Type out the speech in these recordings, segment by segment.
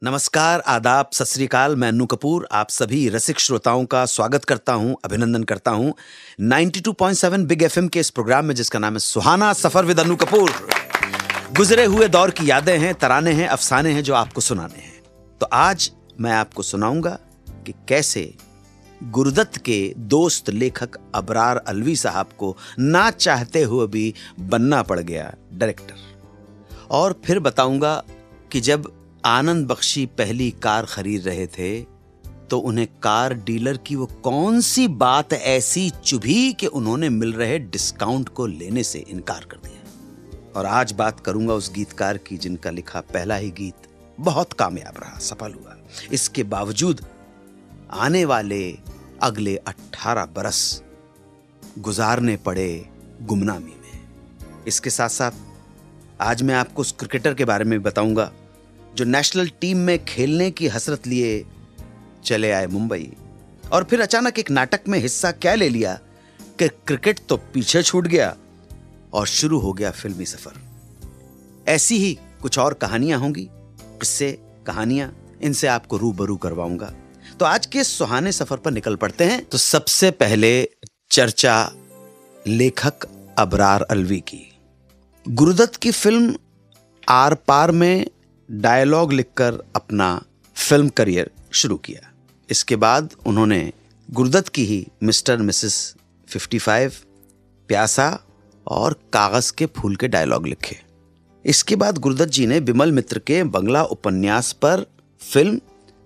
नमस्कार, आदाब, सत श्री अकाल। मैं अन्नू कपूर आप सभी रसिक श्रोताओं का स्वागत करता हूं, अभिनंदन करता हूं 92.7 बिग एफएम के इस प्रोग्राम में जिसका नाम है सुहाना सफर विद अन्नू कपूर। गुजरे हुए दौर की यादें हैं, तराने हैं, अफसाने हैं जो आपको सुनाने हैं। तो आज मैं आपको सुनाऊंगा कि कैसे गुरुदत्त के दोस्त लेखक अबरार अलवी साहब को ना चाहते हुए भी बनना पड़ गया डायरेक्टर। और फिर बताऊंगा कि जब आनंद बख्शी पहली कार खरीद रहे थे तो उन्हें कार डीलर की वो कौन सी बात ऐसी चुभी कि उन्होंने मिल रहे डिस्काउंट को लेने से इनकार कर दिया। और आज बात करूंगा उस गीतकार की जिनका लिखा पहला ही गीत बहुत कामयाब रहा, सफल हुआ। इसके बावजूद आने वाले अगले 18 बरस गुजारने पड़े गुमनामी में। इसके साथ साथ आज मैं आपको उस क्रिकेटर के बारे में बताऊंगा जो नेशनल टीम में खेलने की हसरत लिए चले आए मुंबई और फिर अचानक एक नाटक में हिस्सा क्या ले लिया कि क्रिकेट तो पीछे छूट गया और शुरू हो गया फिल्मी सफर। ऐसी ही कुछ और कहानियां होंगी, किस्से, कहानियां, इनसे आपको रूबरू करवाऊंगा। तो आज के सुहाने सफर पर निकल पड़ते हैं। तो सबसे पहले चर्चा लेखक अबरार अलवी की। गुरुदत्त की फिल्म आर पार में डायलॉग लिखकर अपना फिल्म करियर शुरू किया। इसके बाद उन्होंने गुरुदत्त की ही मिस्टर मिसेस 55, प्यासा और कागज के फूल के डायलॉग लिखे। इसके बाद गुरुदत्त जी ने बिमल मित्र के बंगला उपन्यास पर फिल्म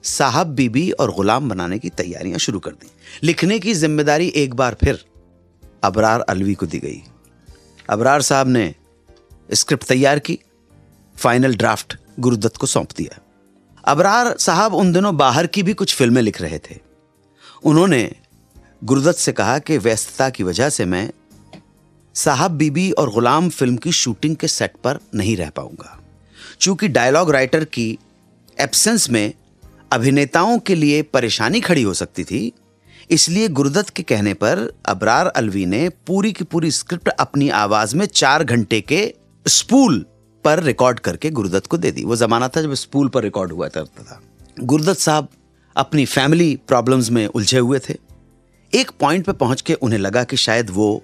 साहब बीबी और गुलाम बनाने की तैयारियां शुरू कर दी। लिखने की जिम्मेदारी एक बार फिर अबरार अलवी को दी गई। अबरार साहब ने स्क्रिप्ट तैयार की, फाइनल ड्राफ्ट गुरुदत्त को सौंप दिया। अबरार साहब उन दिनों बाहर की भी कुछ फिल्में लिख रहे थे। उन्होंने गुरुदत्त से कहा कि व्यस्तता की वजह से मैं साहब बीबी और गुलाम फिल्म की शूटिंग के सेट पर नहीं रह पाऊंगा। चूंकि डायलॉग राइटर की एब्सेंस में अभिनेताओं के लिए परेशानी खड़ी हो सकती थी, इसलिए गुरुदत्त के कहने पर अबरार अलवी ने पूरी की पूरी स्क्रिप्ट अपनी आवाज में 4 घंटे के स्पूल पर रिकॉर्ड करके गुरुदत्त को दे दी। वो जमाना था जब स्पूल पर रिकॉर्ड हुआ करता था। गुरुदत्त साहब अपनी फैमिली प्रॉब्लम्स में उलझे हुए थे। एक पॉइंट पे पहुंच के उन्हें लगा कि शायद वो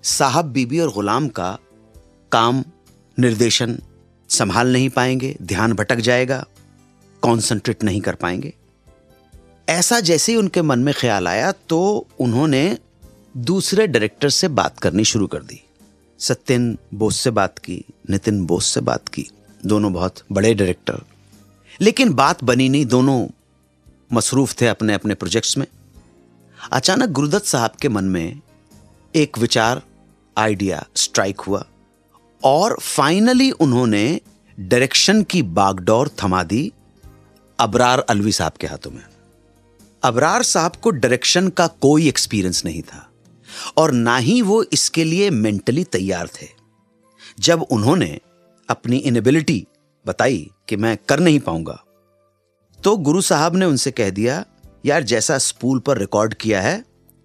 साहब बीबी और गुलाम का काम, निर्देशन संभाल नहीं पाएंगे, ध्यान भटक जाएगा, कॉन्सेंट्रेट नहीं कर पाएंगे। ऐसा जैसे ही उनके मन में ख्याल आया तो उन्होंने दूसरे डायरेक्टर से बात करनी शुरू कर दी। सत्यन बोस से बात की, नितिन बोस से बात की, दोनों बहुत बड़े डायरेक्टर। लेकिन बात बनी नहीं, दोनों मसरूफ थे अपने अपने प्रोजेक्ट्स में। अचानक गुरुदत्त साहब के मन में एक विचार, आइडिया स्ट्राइक हुआ और फाइनली उन्होंने डायरेक्शन की बागडोर थमा दी अबरार अलवी साहब के हाथों में। अबरार साहब को डायरेक्शन का कोई एक्सपीरियंस नहीं था और ना ही वो इसके लिए मेंटली तैयार थे। जब उन्होंने अपनी इनेबिलिटी बताई कि मैं कर नहीं पाऊंगा, तो गुरु साहब ने उनसे कह दिया, यार जैसा स्पूल पर रिकॉर्ड किया है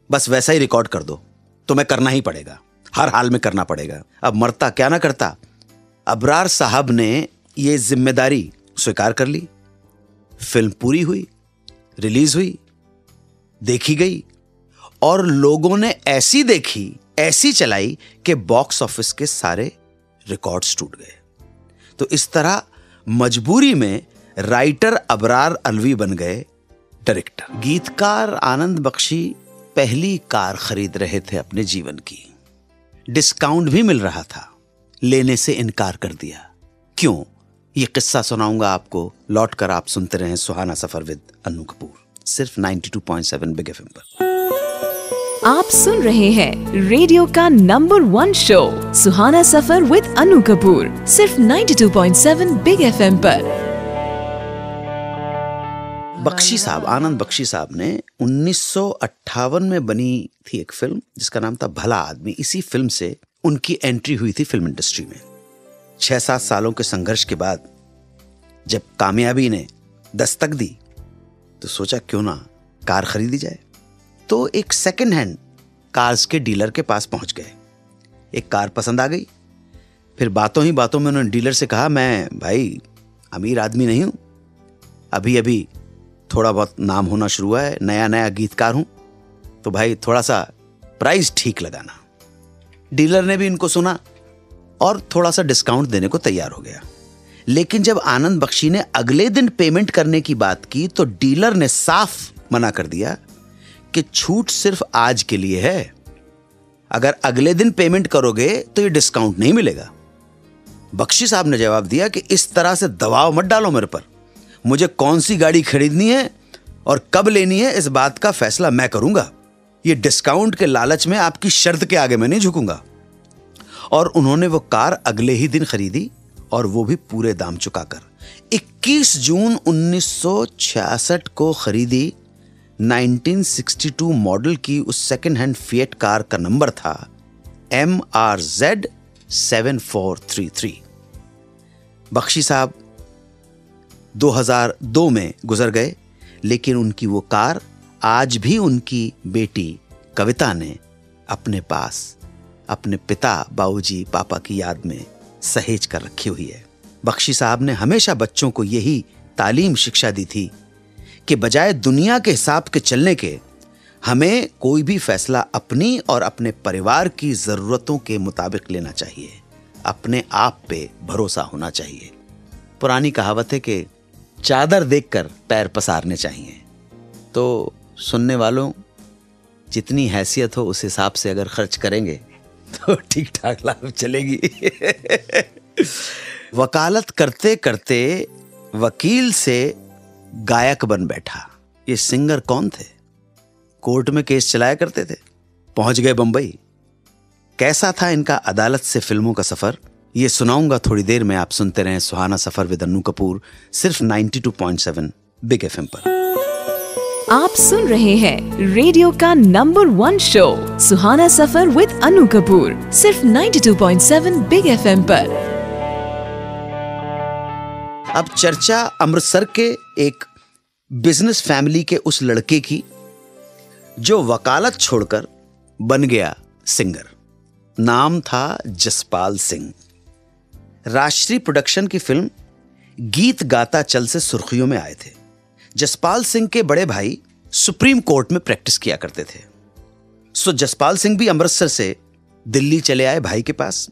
बस वैसा ही रिकॉर्ड कर दो, तुम्हें करना ही पड़ेगा, हर हाल में करना पड़ेगा, अब मरता क्या ना करता। अबरार साहब ने ये जिम्मेदारी स्वीकार कर ली। फिल्म पूरी हुई, रिलीज हुई, देखी गई और लोगों ने ऐसी देखी, ऐसी चलाई कि बॉक्स ऑफिस के सारे रिकॉर्ड्स टूट गए। तो इस तरह मजबूरी में राइटर अबरार अलवी बन गए डायरेक्टर। गीतकार आनंद बख्शी पहली कार खरीद रहे थे अपने जीवन की। डिस्काउंट भी मिल रहा था, लेने से इनकार कर दिया। क्यों? ये किस्सा सुनाऊंगा आपको। लौट कर आप सुनते रहें सुहाना सफर विद अन्नू कपूर, सिर्फ 92.7 बिग एफएम पर। आप सुन रहे हैं रेडियो का number 1 show Suhana Safar with Annu Kapoor, सिर्फ 92.7 बिग एफएम पर। बख्शी साहब, आनंद बख्शी साहब ने 1958 में बनी थी एक फिल्म जिसका नाम था भला आदमी। इसी फिल्म से उनकी एंट्री हुई थी फिल्म इंडस्ट्री में। 6-7 सालों के संघर्ष के बाद जब कामयाबी ने दस्तक दी तो सोचा क्यों ना कार खरीदी जाए। तो एक सेकंड हैंड कार्स के डीलर के पास पहुंच गए। एक कार पसंद आ गई। फिर बातों ही बातों में उन्होंने डीलर से कहा, मैं भाई अमीर आदमी नहीं हूं, अभी अभी थोड़ा बहुत नाम होना शुरू हुआ है, नया नया गीतकार हूं, तो भाई थोड़ा सा प्राइस ठीक लगाना। डीलर ने भी इनको सुना और थोड़ा सा डिस्काउंट देने को तैयार हो गया। लेकिन जब आनंद बख्शी ने अगले दिन पेमेंट करने की बात की तो डीलर ने साफ मना कर दिया कि छूट सिर्फ आज के लिए है, अगर अगले दिन पेमेंट करोगे तो ये डिस्काउंट नहीं मिलेगा। बख्शी साहब ने जवाब दिया कि इस तरह से दबाव मत डालो मेरे पर, मुझे कौन सी गाड़ी खरीदनी है और कब लेनी है इस बात का फैसला मैं करूंगा, ये डिस्काउंट के लालच में आपकी शर्त के आगे मैं नहीं झुकूंगा। और उन्होंने वो कार अगले ही दिन खरीदी और वो भी पूरे दाम चुकाकर। 21 जून 1966 को खरीदी 1962 मॉडल की उस सेकेंड हैंड फिएट कार का नंबर था MRZ 7433। बख्शी साहब 2002 में गुजर गए, लेकिन उनकी वो कार आज भी उनकी बेटी कविता ने अपने पास अपने पिता बाबूजी पापा की याद में सहेज कर रखी हुई है। बख्शी साहब ने हमेशा बच्चों को यही तालीम शिक्षा दी थी कि बजाय दुनिया के हिसाब के चलने के, हमें कोई भी फैसला अपनी और अपने परिवार की जरूरतों के मुताबिक लेना चाहिए, अपने आप पे भरोसा होना चाहिए। पुरानी कहावत है कि चादर देखकर पैर पसारने चाहिए। तो सुनने वालों, जितनी हैसियत हो उस हिसाब से अगर खर्च करेंगे तो ठीक ठाक लाभ चलेगी। वकालत करते करते वकील से गायक बन बैठा। ये सिंगर कौन थे? कोर्ट में केस चलाया करते थे, पहुंच गए बंबई। कैसा था इनका अदालत से फिल्मों का सफर, ये सुनाऊंगा थोड़ी देर में। आप सुनते रहें सुहाना सफर विद अन्नू कपूर, सिर्फ 92.7 बिग एफएम पर। आप सुन रहे हैं रेडियो का number 1 show Suhana Safar with Annu Kapoor, सिर्फ 92.7 बिग एफएम पर। अब चर्चा अमृतसर के एक बिजनेस फैमिली के उस लड़के की जो वकालत छोड़कर बन गया सिंगर। नाम था जसपाल सिंह। राष्ट्रीय प्रोडक्शन की फिल्म गीत गाता चल से सुर्खियों में आए थे। जसपाल सिंह के बड़े भाई सुप्रीम कोर्ट में प्रैक्टिस किया करते थे। सो जसपाल सिंह भी अमृतसर से दिल्ली चले आए भाई के पास।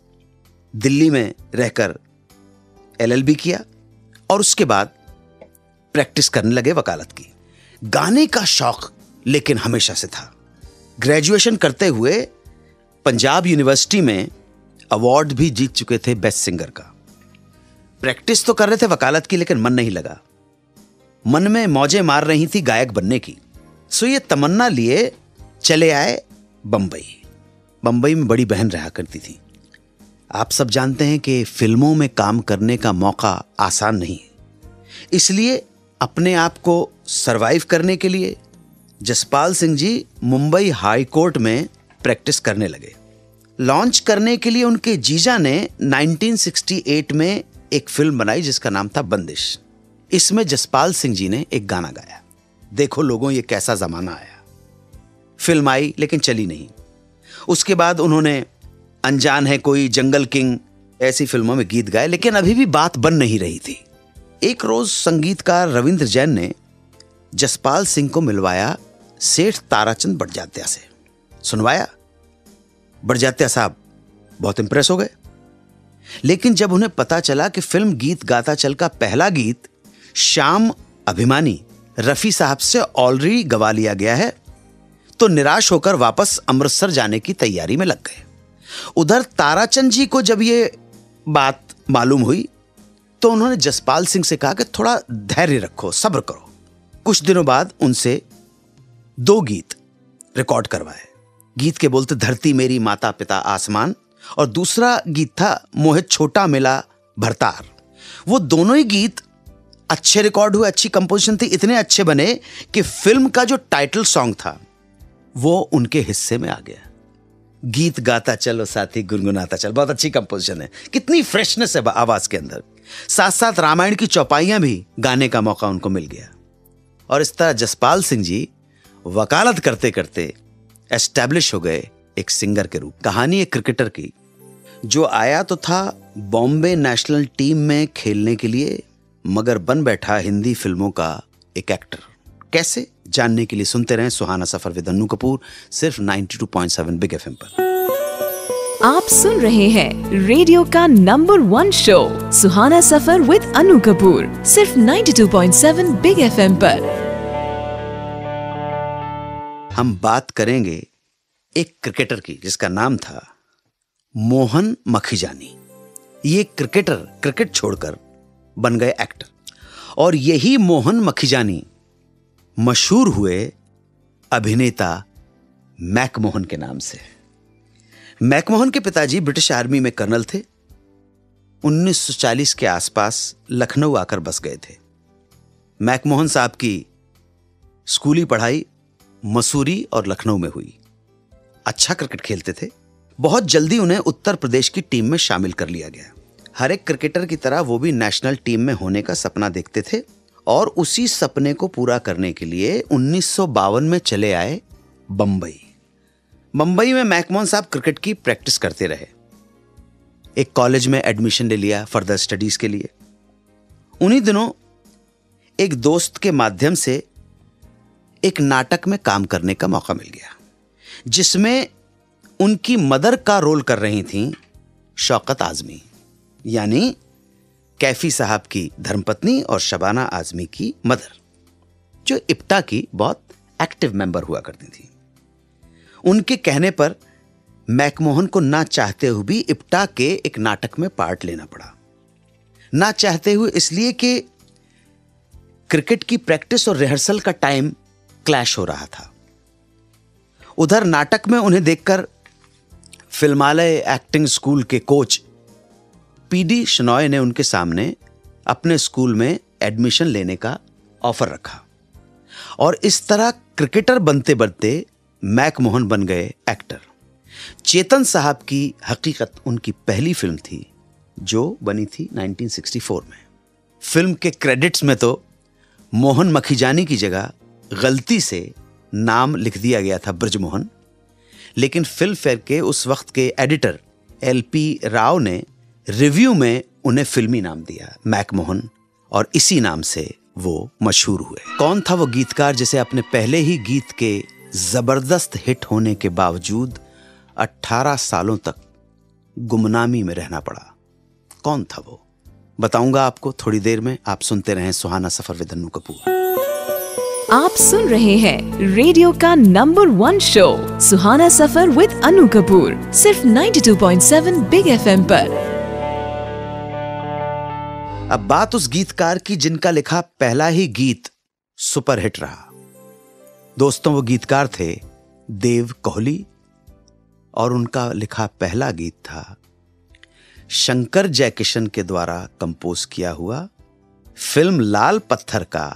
दिल्ली में रहकर LLB किया और उसके बाद प्रैक्टिस करने लगे वकालत की। गाने का शौक लेकिन हमेशा से था। ग्रेजुएशन करते हुए पंजाब यूनिवर्सिटी में अवार्ड भी जीत चुके थे बेस्ट सिंगर का। प्रैक्टिस तो कर रहे थे वकालत की, लेकिन मन नहीं लगा। मन में मौजें मार रही थी गायक बनने की। सो ये तमन्ना लिए चले आए बंबई। बंबई में बड़ी बहन रहा करती थी। आप सब जानते हैं कि फिल्मों में काम करने का मौका आसान नहीं है, इसलिए अपने आप को सरवाइव करने के लिए जसपाल सिंह जी मुंबई हाई कोर्ट में प्रैक्टिस करने लगे। लॉन्च करने के लिए उनके जीजा ने 1968 में एक फिल्म बनाई जिसका नाम था बंदिश। इसमें जसपाल सिंह जी ने एक गाना गाया। देखो लोगों, ये कैसा जमाना आया। फिल्म आई लेकिन चली नहीं। उसके बाद उन्होंने अनजान है कोई, जंगल किंग, ऐसी फिल्मों में गीत गाए, लेकिन अभी भी बात बन नहीं रही थी। एक रोज संगीतकार रविंद्र जैन ने जसपाल सिंह को मिलवाया सेठ ताराचंद बड़जात्या से। सुनवाया। बड़जात्या साहब बहुत इंप्रेस हो गए। लेकिन जब उन्हें पता चला कि फिल्म गीत गाता चल का पहला गीत श्याम अभिमानी रफी साहब से ऑलरेडी गवा लिया गया है, तो निराश होकर वापस अमृतसर जाने की तैयारी में लग गए। उधर ताराचंद जी को जब ये बात मालूम हुई तो उन्होंने जसपाल सिंह से कहा कि थोड़ा धैर्य रखो, सब्र करो। कुछ दिनों बाद उनसे 2 गीत रिकॉर्ड करवाए। गीत के बोलते धरती मेरी माता पिता आसमान, और दूसरा गीत था मोहित छोटा मिला भरतार। वो दोनों ही गीत अच्छे रिकॉर्ड हुए, अच्छी कंपोजिशन थी, इतने अच्छे बने कि फिल्म का जो टाइटल सॉन्ग था वो उनके हिस्से में आ गया। गीत गाता चलो साथी गुनगुनाता चल, बहुत अच्छी कंपोजिशन है, कितनी फ्रेशनेस है आवाज के अंदर। साथ साथ रामायण की चौपाइयां भी गाने का मौका उनको मिल गया। और इस तरह जसपाल सिंह जी वकालत करते करते एस्टैब्लिश हो गए एक सिंगर के रूप। कहानी एक क्रिकेटर की जो आया तो था बॉम्बे नेशनल टीम में खेलने के लिए, मगर बन बैठा हिंदी फिल्मों का एक एक्टर। कैसे, जानने के लिए सुनते रहें सुहाना सफर विद अन्नू कपूर, सिर्फ 92.7 बिग एफएम पर। आप सुन रहे हैं रेडियो का number 1 show Suhana Safar with Annu Kapoor, सिर्फ 92.7 बिग एफएम पर। हम बात करेंगे एक क्रिकेटर की जिसका नाम था मोहन मखीजानी। ये क्रिकेटर क्रिकेट छोड़कर बन गए एक्टर, और यही मोहन मखीजानी मशहूर हुए अभिनेता मैकमोहन के नाम से। मैकमोहन के पिताजी ब्रिटिश आर्मी में कर्नल थे। 1940 के आसपास लखनऊ आकर बस गए थे। मैकमोहन साहब की स्कूली पढ़ाई मसूरी और लखनऊ में हुई। अच्छा क्रिकेट खेलते थे। बहुत जल्दी उन्हें उत्तर प्रदेश की टीम में शामिल कर लिया गया। हर एक क्रिकेटर की तरह वो भी नेशनल टीम में होने का सपना देखते थे, और उसी सपने को पूरा करने के लिए 1952 में चले आए बंबई। बंबई में मैकमोहन साहब क्रिकेट की प्रैक्टिस करते रहे। एक कॉलेज में एडमिशन ले लिया फर्दर स्टडीज के लिए। उन्हीं दिनों एक दोस्त के माध्यम से एक नाटक में काम करने का मौका मिल गया, जिसमें उनकी मदर का रोल कर रही थीं शौकत आजमी, यानी कैफी साहब की धर्मपत्नी और शबाना आजमी की मदर, जो इप्टा की बहुत एक्टिव मेंबर हुआ करती थी। उनके कहने पर मैकमोहन को ना चाहते हुए भी इप्टा के एक नाटक में पार्ट लेना पड़ा। ना चाहते हुए इसलिए कि क्रिकेट की प्रैक्टिस और रिहर्सल का टाइम क्लैश हो रहा था। उधर नाटक में उन्हें देखकर फिल्मालय एक्टिंग स्कूल के कोच पीडी शनॉय ने उनके सामने अपने स्कूल में एडमिशन लेने का ऑफर रखा, और इस तरह क्रिकेटर बनते बनते मैकमोहन बन गए एक्टर। चेतन साहब की हकीकत उनकी पहली फिल्म थी, जो बनी थी 1964 में। फिल्म के क्रेडिट्स में तो मोहन मखीजानी की जगह गलती से नाम लिख दिया गया था ब्रजमोहन, लेकिन फिल्म फेयर के उस वक्त के एडिटर एलपी राव ने रिव्यू में उन्हें फिल्मी नाम दिया मैकमोहन, और इसी नाम से वो मशहूर हुए। कौन था वो गीतकार जिसे अपने पहले ही गीत के जबरदस्त हिट होने के बावजूद 18 सालों तक गुमनामी में रहना पड़ा? कौन था वो, बताऊंगा आपको थोड़ी देर में। आप सुनते रहें सुहाना सफर विद अन्नू कपूर। आप सुन रहे हैं रेडियो का number 1 show Suhana Safar with Annu Kapoor, सिर्फ 92.7 बिग एफएम पर। अब बात उस गीतकार की जिनका लिखा पहला ही गीत सुपरहिट रहा। दोस्तों, वो गीतकार थे देव कोहली, और उनका लिखा पहला गीत था शंकर जयकिशन के द्वारा कंपोज किया हुआ फिल्म लाल पत्थर का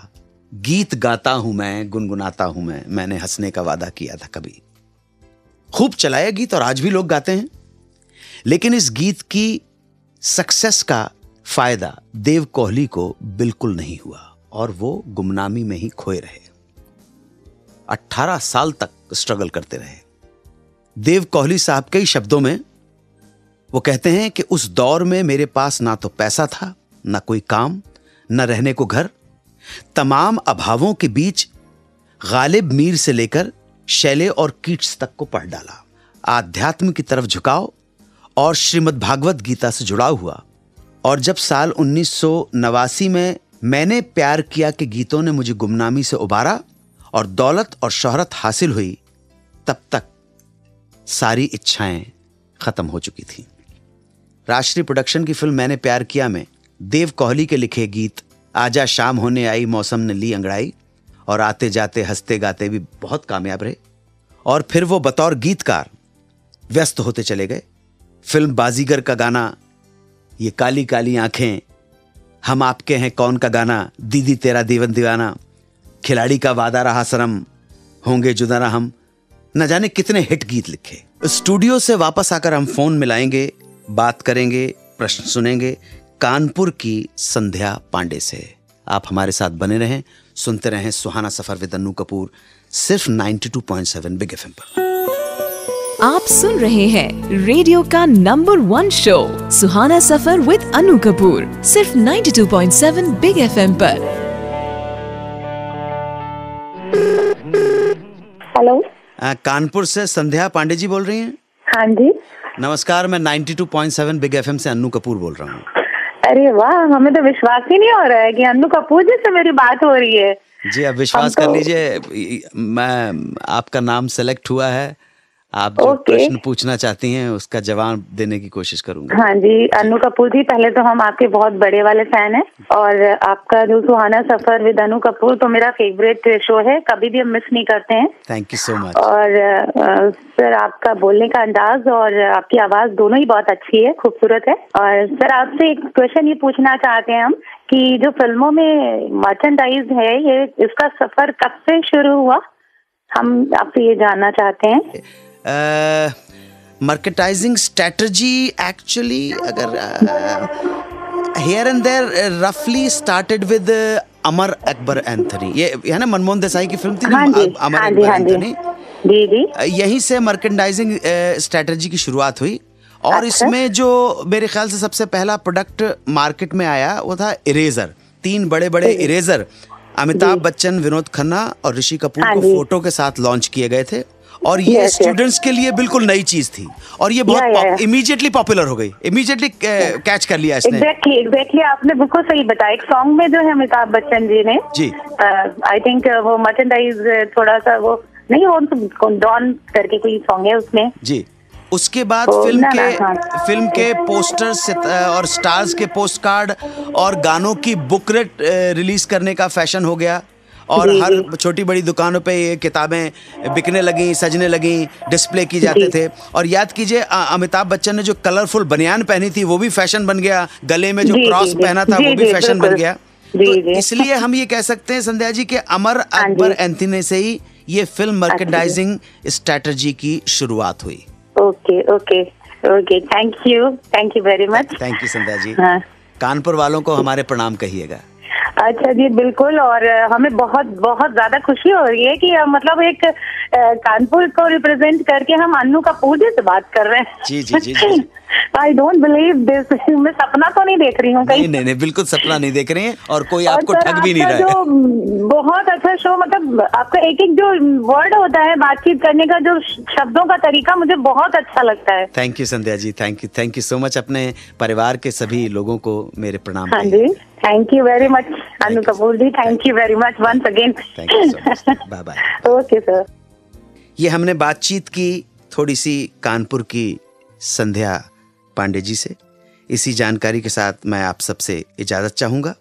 गीत गाता हूं मैं, गुनगुनाता हूं मैं, मैंने हंसने का वादा किया था कभी। खूब चलाया गीत और आज भी लोग गाते हैं, लेकिन इस गीत की सक्सेस का फायदा देव कोहली को बिल्कुल नहीं हुआ, और वो गुमनामी में ही खोए रहे। 18 साल तक स्ट्रगल करते रहे। देव कोहली साहब के शब्दों में वो कहते हैं कि उस दौर में मेरे पास ना तो पैसा था, ना कोई काम, ना रहने को घर। तमाम अभावों के बीच गालिब मीर से लेकर शैले और कीट्स तक को पढ़ डाला। आध्यात्म की तरफ झुकाव और श्रीमद् भागवत गीता से जुड़ाव हुआ। और जब साल 1989 में मैंने प्यार किया के गीतों ने मुझे गुमनामी से उबारा और दौलत और शोहरत हासिल हुई, तब तक सारी इच्छाएं खत्म हो चुकी थीं। राष्ट्रीय प्रोडक्शन की फिल्म मैंने प्यार किया में देव कोहली के लिखे गीत आजा शाम होने आई, मौसम ने ली अंगड़ाई और आते जाते हंसते गाते भी बहुत कामयाब रहे। और फिर वो बतौर गीतकार व्यस्त होते चले गए। फिल्म बाजीगर का गाना, ये काली काली आंखें, हम आपके हैं कौन का गाना, दीदी तेरा दीवन दीवाना, खिलाड़ी का वादा रहा सनम, होंगे जुदा ना हम, न जाने कितने हिट गीत लिखे। स्टूडियो से वापस आकर हम फोन मिलाएंगे, बात करेंगे, प्रश्न सुनेंगे कानपुर की संध्या पांडे से। आप हमारे साथ बने रहें, सुनते रहें सुहाना सफर विद अन्नू कपूर, सिर्फ 92.7 बिग एफएम पर। आप सुन रहे हैं रेडियो का number 1 show Suhana Safar with Anu Kapoor, सिर्फ 92.7 बिग FM पर। हेलो, कानपुर से संध्या पांडे जी बोल रही हैं? हाँ जी। नमस्कार, मैं 92.7 बिग FM से अनु कपूर बोल रहा हूँ। अरे वाह, हमें तो विश्वास ही नहीं हो रहा है कि अनु कपूर जी से मेरी बात हो रही है। जी, आप विश्वास कर लीजिए, मैं आपका नाम सेलेक्ट हुआ है। आप जो प्रश्न पूछना चाहती हैं उसका जवाब देने की कोशिश करूंगा। हाँ जी, अनु कपूर जी, पहले तो हम आपके बहुत बड़े वाले फैन हैं और आपका जो सुहाना सफर विद अनु कपूर तो मेरा फेवरेट शो है, कभी भी हम मिस नहीं करते हैं। Thank you so much. और सर, आपका बोलने का अंदाज और आपकी आवाज दोनों ही बहुत अच्छी है, खूबसूरत है। और सर, आपसे एक क्वेश्चन ये पूछना चाहते हैं हम कि जो फिल्मों में मर्चेंडाइज है, ये इसका सफर कब से शुरू हुआ, हम आपसे ये जानना चाहते हैं। मार्केटाइजिंग स्ट्रेटजी एक्चुअली अगर हियर एंड देयर रफली started with Amar Akbar Anthony. ये है ना, मनमोहन देसाई की फिल्म थी ना, अमर अकबर एंथनी। जी जी, यहीं से मार्केटाइजिंग स्ट्रेटजी की शुरुआत हुई। और इसमें जो मेरे ख्याल से सबसे पहला प्रोडक्ट मार्केट में आया वो था इरेजर। 3 बड़े बड़े इरेजर अमिताभ बच्चन, विनोद खन्ना और ऋषि कपूर को फोटो के साथ लॉन्च किए गए थे। और ये स्टूडेंट्स के लिए बिल्कुल नई चीज थी और ये बहुत इमीडिएटली पॉपुलर हो गई, इमीडिएटली कैच कर लिया इसने। एग्जैक्टली, आपने बिल्कुल सही बताया। एक सॉन्ग में जो है अमिताभ बच्चन जी ने, जी आई थिंक वो मर्चेंडाइज थोड़ा सा वो नहीं, वो डॉन करके कोई सॉन्ग है उसमें जी। उसके बाद फिल्म के पोस्टर्स और स्टार्स के पोस्ट कार्ड और गानों की बुकलेट रिलीज करने का फैशन हो गया और हर छोटी बड़ी दुकानों पे ये किताबें बिकने लगी, सजने लगी, डिस्प्ले की जाते थे। और याद कीजिए, अमिताभ बच्चन ने जो कलरफुल बनियान पहनी थी वो भी फैशन बन गया, गले में जो क्रॉस पहना था वो भी फैशन बन गया। तो इसलिए हम ये कह सकते हैं संध्या जी के अमर अकबर एंथनी से ही ये फिल्म मार्केटाइजिंग स्ट्रेटजी की शुरुआत हुई। Okay okay okay, thank you very much. Thank you Sandhya ji. Kanpur वालों को हमारे प्रणाम कहिएगा। अच्छा जी, बिल्कुल। और हमें बहुत बहुत ज्यादा खुशी हो रही है कि मतलब एक कानपुर को रिप्रेजेंट करके हम अनु कपूर जी से बात कर रहे हैं। जी जी जी, जी। I don't believe this. मैं सपना तो नहीं देख रही हूँ कहीं। नहीं, बिल्कुल सपना नहीं देख रही हैं और कोई आपको ठग भी नहीं रहा है। बहुत अच्छा शो, मतलब आपका एक एक जो वर्ड होता है बातचीत करने का, जो शब्दों का तरीका, मुझे बहुत अच्छा लगता है। Thank you Sandhya ji, thank you so much. अपने परिवार के सभी लोगों को मेरे प्रणाम। हाँ जी, thank you very much Anu Kapoor ji, thank you very much once again. Thank you so much, bye bye. Okay sir. ये हमने बातचीत की थोड़ी सी कानपुर की संध्या पांडे जी से। इसी जानकारी के साथ मैं आप सबसे इजाज़त चाहूँगा,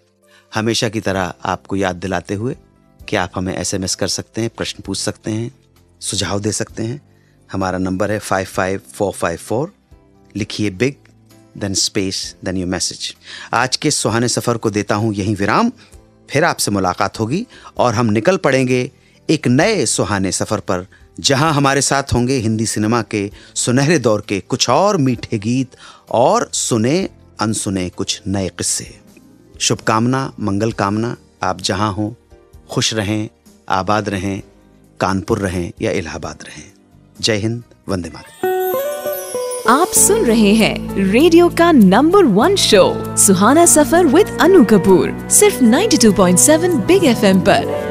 हमेशा की तरह आपको याद दिलाते हुए कि आप हमें SMS कर सकते हैं, प्रश्न पूछ सकते हैं, सुझाव दे सकते हैं। हमारा नंबर है 55454। लिखिए big then space then your message. आज के सुहाने सफ़र को देता हूँ यहीं विराम। फिर आपसे मुलाकात होगी और हम निकल पड़ेंगे एक नए सुहाने सफ़र पर, जहां हमारे साथ होंगे हिंदी सिनेमा के सुनहरे दौर के कुछ और मीठे गीत और सुने अनसुने कुछ नए किस्से। शुभकामना, मंगल कामना, आप जहां हो खुश रहें, आबाद रहें, कानपुर रहें या इलाहाबाद रहें। जय हिंद, वंदे मातरम। आप सुन रहे हैं रेडियो का number 1 show Suhana Safar with Anu Kapoor, सिर्फ 92.7 बिग FM पर।